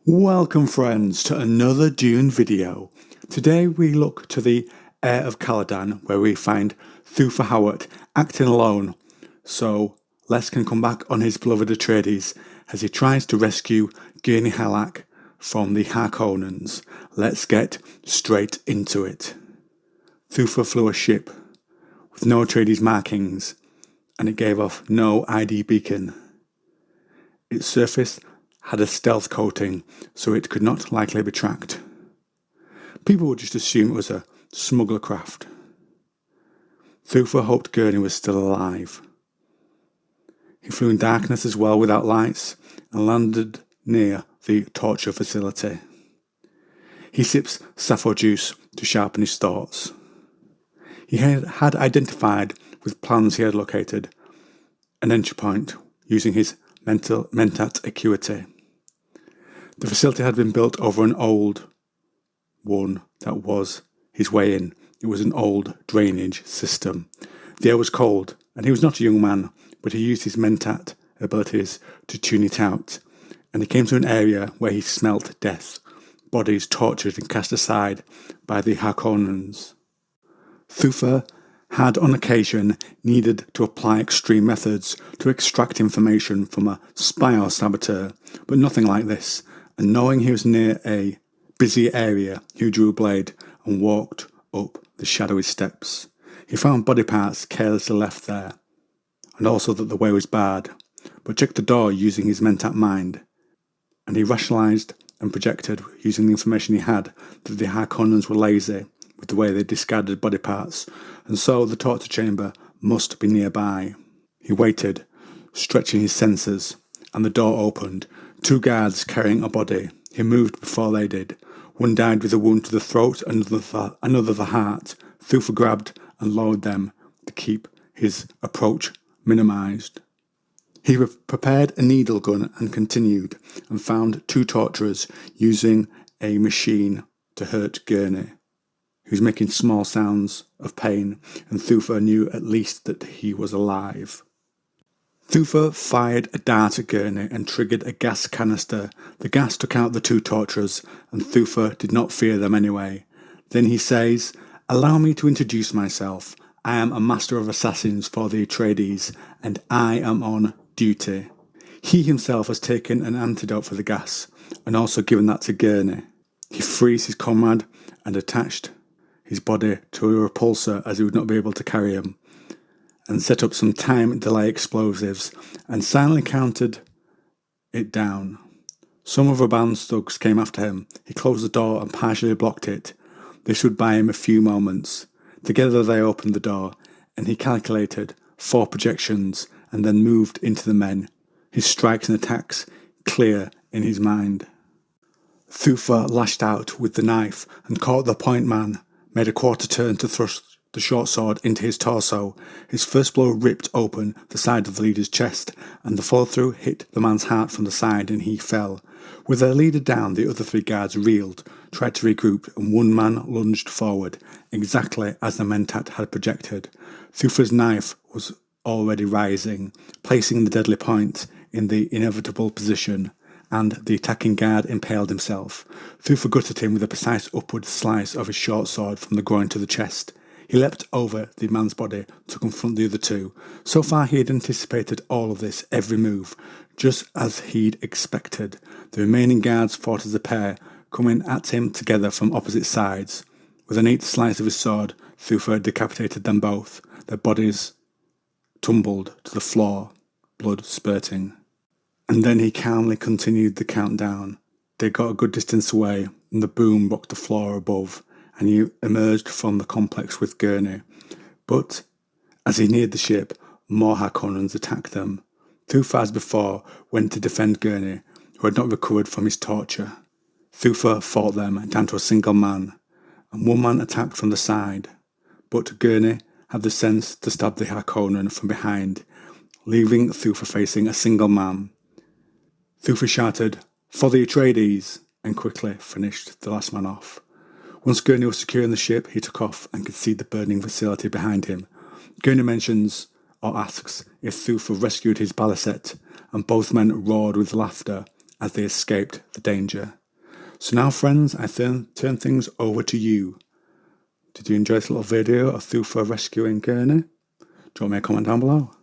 Welcome friends to another Dune video. Today we look to the Heir of Caladan where we find Thufir Hawat acting alone. So Les can come back on his beloved Atreides as he tries to rescue Gurney Halleck from the Harkonnens. Let's get straight into it. Thufir flew a ship with no Atreides markings and it gave off no ID beacon. Its surface had a stealth coating, so it could not likely be tracked. People would just assume it was a smuggler craft. Thufir hoped Gurney was still alive. He flew in darkness as well without lights and landed near the torture facility. He sips sappho juice to sharpen his thoughts. He had identified with plans he had located an entry point using his mentat acuity. The facility had been built over an old one that was his way in. It was an old drainage system. The air was cold, and he was not a young man, but he used his mentat abilities to tune it out, and he came to an area where he smelt death, bodies tortured and cast aside by the Harkonnens. Thufir had on occasion needed to apply extreme methods to extract information from a spy or saboteur, but nothing like this. And knowing he was near a busy area, he drew a blade and walked up the shadowy steps. He found body parts carelessly left there, and also that the way was barred, but checked the door using his mentat mind, and he rationalised and projected, using the information he had, that the Harkonnens were lazy with the way they discarded body parts, and so the torture chamber must be nearby. He waited, stretching his senses, and the door opened. Two guards carrying a body. He moved before they did. One died with a wound to the throat, another the heart. Thufir grabbed and lowered them to keep his approach minimised. He prepared a needle gun and continued, and found two torturers using a machine to hurt Gurney, who was making small sounds of pain, and Thufir knew at least that he was alive. Thufir fired a dart at Gurney and triggered a gas canister. The gas took out the two torturers, and Thufir did not fear them anyway. Then he says, "Allow me to introduce myself. I am a master of assassins for the Atreides, and I am on duty." He himself has taken an antidote for the gas, and also given that to Gurney. He frees his comrade and attached his body to a repulsor as he would not be able to carry him, and set up some time delay explosives, and silently counted it down. Some other band thugs came after him. He closed the door and partially blocked it. This would buy him a few moments. Together they opened the door, and he calculated 4 projections, and then moved into the men, his strikes and attacks clear in his mind. Thufir lashed out with the knife and caught the point man, made a quarter turn to thrust the short sword into his torso. His first blow ripped open the side of the leader's chest, and the follow-through hit the man's heart from the side, and he fell. With their leader down, the other 3 guards reeled, tried to regroup, and one man lunged forward, exactly as the mentat had projected. Thufir's knife was already rising, placing the deadly point in the inevitable position, and the attacking guard impaled himself. Thufir gutted him with a precise upward slice of his short sword from the groin to the chest. He leapt over the man's body to confront the other 2. So far he had anticipated all of this, every move, just as he'd expected. The remaining guards fought as a pair, coming at him together from opposite sides. With a neat slice of his sword, Thufir decapitated them both. Their bodies tumbled to the floor, blood spurting. And then he calmly continued the countdown. They got a good distance away, and the boom rocked the floor above, and he emerged from the complex with Gurney. But as he neared the ship, more Harkonnens attacked them. Thufir, as before, went to defend Gurney, who had not recovered from his torture. Thufir fought them down to a single man, and one man attacked from the side. But Gurney had the sense to stab the Harkonnen from behind, leaving Thufir facing a single man. Thufir shouted, "For the Atreides!" and quickly finished the last man off. Once Gurney was secure in the ship, he took off and could see the burning facility behind him. Gurney mentions or asks if Thufir rescued his balisette, and both men roared with laughter as they escaped the danger. So now, friends, I turn things over to you. Did you enjoy this little video of Thufir rescuing Gurney? Drop me a comment down below.